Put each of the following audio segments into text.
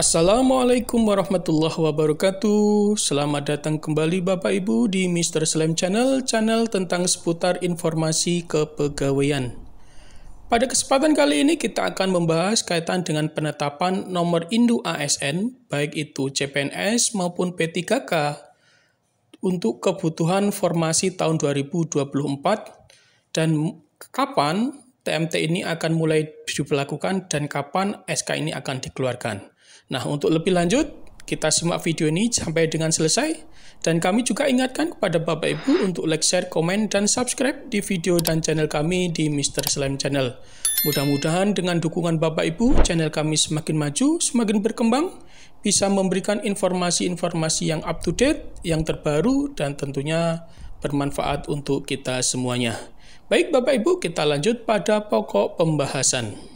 Assalamualaikum warahmatullahi wabarakatuh. Selamat datang kembali Bapak Ibu di Mr. Slam Channel, channel tentang seputar informasi kepegawaian. Pada kesempatan kali ini kita akan membahas kaitan dengan penetapan nomor induk ASN, baik itu CPNS maupun P3K, untuk kebutuhan formasi tahun 2024 dan kapan TMT ini akan mulai diberlakukan dan kapan SK ini akan dikeluarkan. Nah, untuk lebih lanjut, kita simak video ini sampai dengan selesai. Dan kami juga ingatkan kepada Bapak Ibu untuk like, share, komen, dan subscribe di video dan channel kami di Mr. Slam Channel. Mudah-mudahan dengan dukungan Bapak Ibu, channel kami semakin maju, semakin berkembang, bisa memberikan informasi-informasi yang up to date, yang terbaru, dan tentunya bermanfaat untuk kita semuanya. Baik Bapak Ibu, kita lanjut pada pokok pembahasan.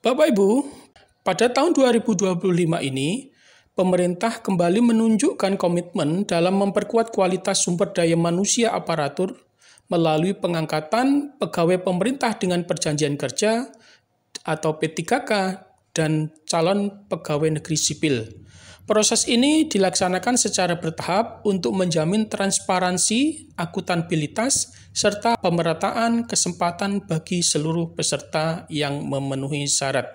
Bapak Ibu, pada tahun 2025 ini, pemerintah kembali menunjukkan komitmen dalam memperkuat kualitas sumber daya manusia aparatur melalui pengangkatan pegawai pemerintah dengan perjanjian kerja atau P3K dan calon pegawai negeri sipil. Proses ini dilaksanakan secara bertahap untuk menjamin transparansi, akuntabilitas, serta pemerataan kesempatan bagi seluruh peserta yang memenuhi syarat.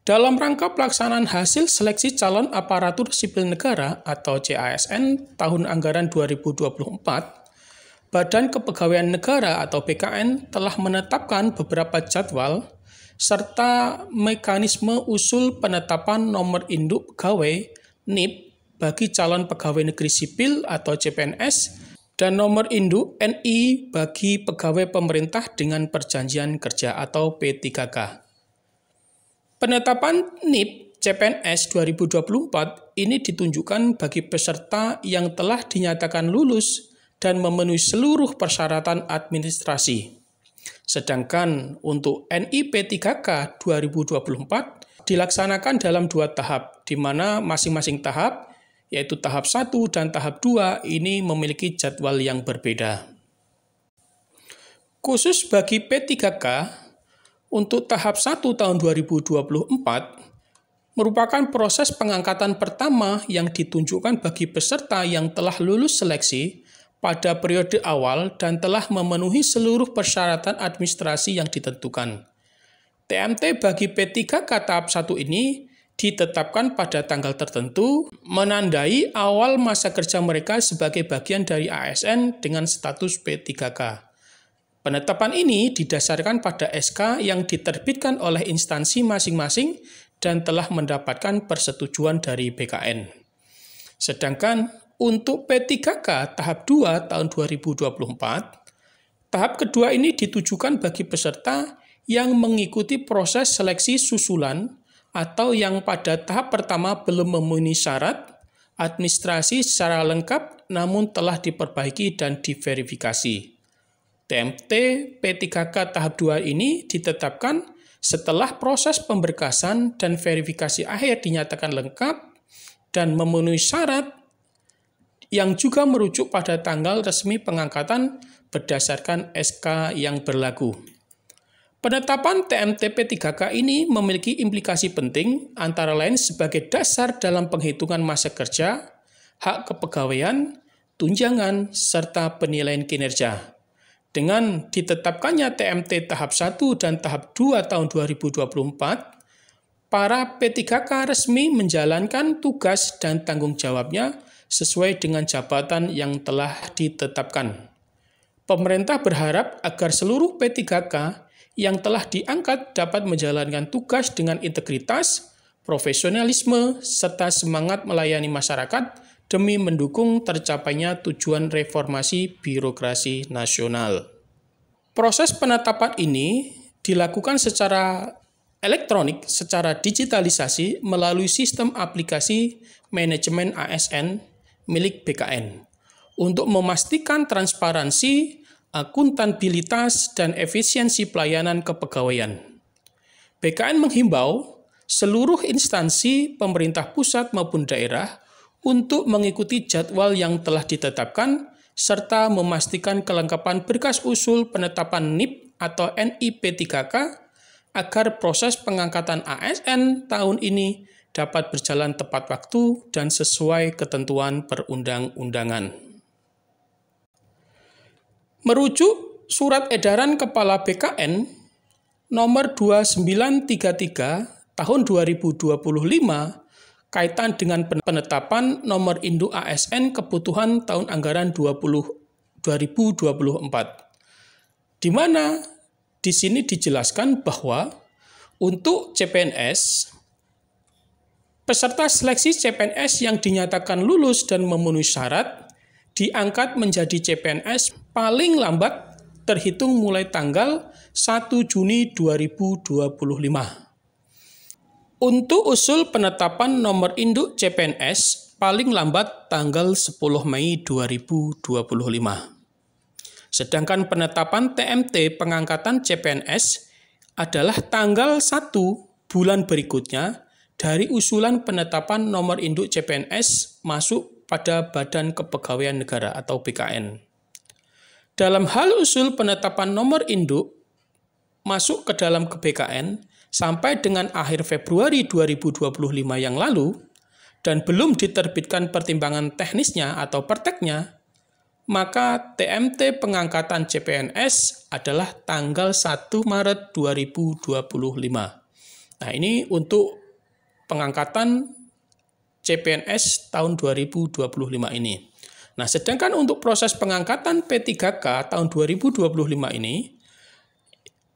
Dalam rangka pelaksanaan hasil seleksi calon aparatur sipil negara atau CASN tahun anggaran 2024, Badan Kepegawaian Negara atau BKN telah menetapkan beberapa jadwal serta mekanisme usul penetapan nomor induk pegawai NIP bagi calon pegawai negeri sipil atau CPNS dan nomor induk NI bagi pegawai pemerintah dengan perjanjian kerja atau P3K. Penetapan NIP CPNS 2024 ini ditunjukkan bagi peserta yang telah dinyatakan lulus dan memenuhi seluruh persyaratan administrasi. Sedangkan untuk NI P3K 2024 dilaksanakan dalam 2 tahap, di mana masing-masing tahap, yaitu tahap 1 dan tahap 2, ini memiliki jadwal yang berbeda. Khusus bagi P3K, untuk tahap 1 tahun 2024, merupakan proses pengangkatan pertama yang ditunjukkan bagi peserta yang telah lulus seleksi pada periode awal dan telah memenuhi seluruh persyaratan administrasi yang ditentukan. TMT bagi P3K tahap 1 ini ditetapkan pada tanggal tertentu, menandai awal masa kerja mereka sebagai bagian dari ASN dengan status P3K. Penetapan ini didasarkan pada SK yang diterbitkan oleh instansi masing-masing dan telah mendapatkan persetujuan dari BKN. Sedangkan untuk P3K tahap 2 tahun 2024, tahap kedua ini ditujukan bagi peserta yang mengikuti proses seleksi susulan atau yang pada tahap pertama belum memenuhi syarat administrasi secara lengkap namun telah diperbaiki dan diverifikasi. TMT P3K tahap 2 ini ditetapkan setelah proses pemberkasan dan verifikasi akhir dinyatakan lengkap dan memenuhi syarat yang juga merujuk pada tanggal resmi pengangkatan berdasarkan SK yang berlaku. Penetapan TMT P3K ini memiliki implikasi penting antara lain sebagai dasar dalam penghitungan masa kerja, hak kepegawaian, tunjangan, serta penilaian kinerja. Dengan ditetapkannya TMT tahap 1 dan tahap 2 tahun 2024, para P3K resmi menjalankan tugas dan tanggung jawabnya sesuai dengan jabatan yang telah ditetapkan. Pemerintah berharap agar seluruh P3K yang telah diangkat dapat menjalankan tugas dengan integritas, profesionalisme, serta semangat melayani masyarakat demi mendukung tercapainya tujuan reformasi birokrasi nasional. Proses penetapan ini dilakukan secara elektronik, secara digitalisasi melalui sistem aplikasi manajemen ASN milik BKN. untuk memastikan transparansi, akuntabilitas, dan efisiensi pelayanan kepegawaian. BKN menghimbau seluruh instansi pemerintah pusat maupun daerah untuk mengikuti jadwal yang telah ditetapkan serta memastikan kelengkapan berkas usul penetapan NIP atau NIP3K agar proses pengangkatan ASN tahun ini dapat berjalan tepat waktu dan sesuai ketentuan perundang-undangan. Merujuk Surat Edaran Kepala BKN nomor 2933 tahun 2025 kaitan dengan penetapan nomor induk ASN kebutuhan tahun anggaran 2024. Di mana di sini dijelaskan bahwa untuk CPNS, peserta seleksi CPNS yang dinyatakan lulus dan memenuhi syarat diangkat menjadi CPNS paling lambat terhitung mulai tanggal 1 Juni 2025. Untuk usul penetapan nomor induk CPNS paling lambat tanggal 10 Mei 2025. Sedangkan penetapan TMT pengangkatan CPNS adalah tanggal 1 bulan berikutnya dari usulan penetapan nomor induk CPNS masuk pada Badan Kepegawaian Negara atau BKN. Dalam hal usul penetapan nomor induk masuk ke dalam BKN, sampai dengan akhir Februari 2025 yang lalu dan belum diterbitkan pertimbangan teknisnya atau perteknya, maka TMT pengangkatan CPNS adalah tanggal 1 Maret 2025. Nah, ini untuk pengangkatan CPNS tahun 2025 ini. Nah, sedangkan untuk proses pengangkatan P3K tahun 2025 ini,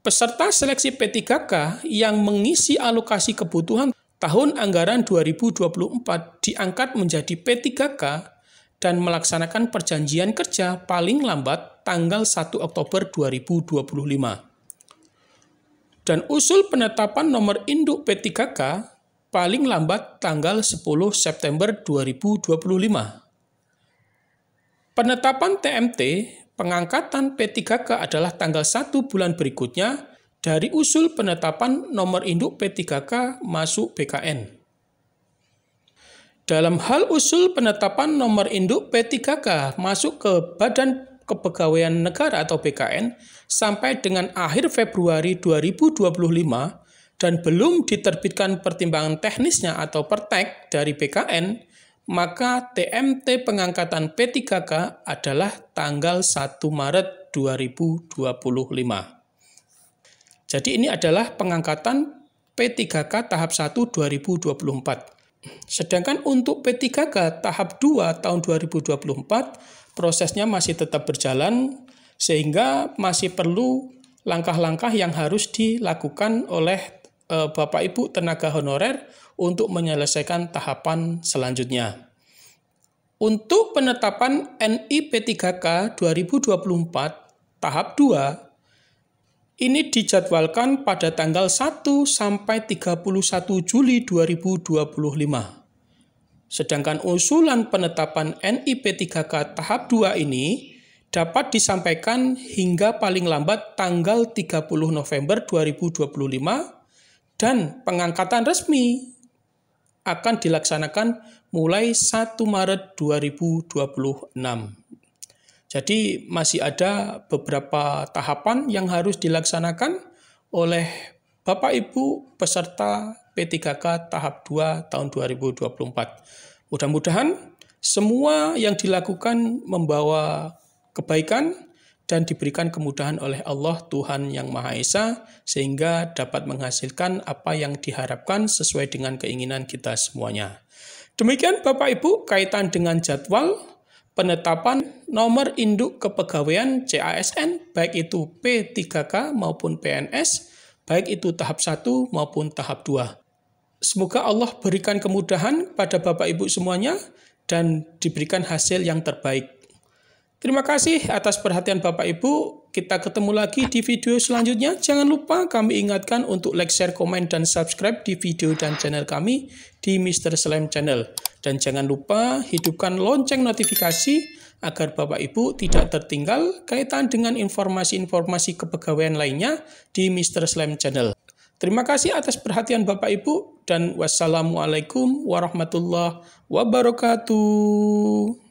peserta seleksi P3K yang mengisi alokasi kebutuhan tahun anggaran 2024 diangkat menjadi P3K dan melaksanakan perjanjian kerja paling lambat tanggal 1 Oktober 2025. Dan usul penetapan nomor induk P3K paling lambat tanggal 10 September 2025. Penetapan TMT pengangkatan P3K adalah tanggal 1 bulan berikutnya dari usul penetapan nomor induk P3K masuk BKN. Dalam hal usul penetapan nomor induk P3K masuk ke Badan Kepegawaian Negara atau BKN sampai dengan akhir Februari 2025 dan belum diterbitkan pertimbangan teknisnya atau pertek dari BKN, maka TMT pengangkatan P3K adalah tanggal 1 Maret 2025. Jadi ini adalah pengangkatan P3K tahap 1 2024. Sedangkan untuk P3K tahap 2 tahun 2024, prosesnya masih tetap berjalan sehingga masih perlu langkah-langkah yang harus dilakukan oleh Bapak Ibu tenaga honorer untuk menyelesaikan tahapan selanjutnya. Untuk penetapan NIP3K 2024 tahap 2 ini dijadwalkan pada tanggal 1 sampai 31 Juli 2025. Sedangkan usulan penetapan NIP3K tahap 2 ini dapat disampaikan hingga paling lambat tanggal 30 November 2025 dan pengangkatan resmi akan dilaksanakan mulai 1 Maret 2026. Jadi masih ada beberapa tahapan yang harus dilaksanakan oleh Bapak Ibu peserta P3K tahap 2 tahun 2024. Mudah-mudahan semua yang dilakukan membawa kebaikan dan diberikan kemudahan oleh Allah Tuhan Yang Maha Esa sehingga dapat menghasilkan apa yang diharapkan sesuai dengan keinginan kita semuanya. Demikian Bapak Ibu kaitan dengan jadwal penetapan nomor induk kepegawaian CASN baik itu P3K maupun PNS, baik itu tahap 1 maupun tahap 2. Semoga Allah berikan kemudahan pada Bapak Ibu semuanya dan diberikan hasil yang terbaik. Terima kasih atas perhatian Bapak Ibu. Kita ketemu lagi di video selanjutnya. Jangan lupa kami ingatkan untuk like, share, komen, dan subscribe di video dan channel kami di Mr. Slime Channel. Dan jangan lupa hidupkan lonceng notifikasi agar Bapak Ibu tidak tertinggal kaitan dengan informasi-informasi kepegawaian lainnya di Mr. Slime Channel. Terima kasih atas perhatian Bapak Ibu dan wassalamualaikum warahmatullahi wabarakatuh.